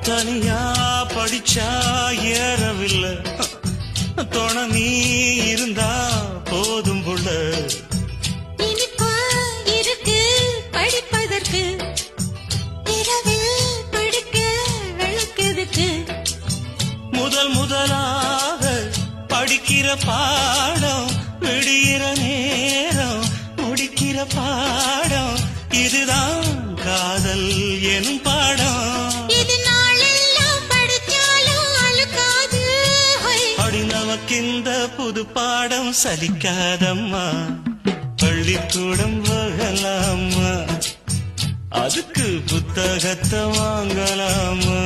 தனியா படிச்சா ஏறவில்லை, துணை நீ இருந்தா போதும் புள்ள. இனிப்பா இருக்கு படிப்பதற்கு, இரவில் படிக்க விளக்குதுக்கு. முதலாக படிக்கிற பாடம், விடுகிற நேரம் முடிக்கிற பாடம், இதுதான் காதல் எனும் பாடம். இது நாளெல்லாம் படிச்சாலும் அழுக்காது. அடி நமக்கிந்த புது பாடம் சலிக்காதம்மா, பள்ளிக்கூடம் போகலாமா, அதுக்கு புத்தகத்தை வாங்கலாமா.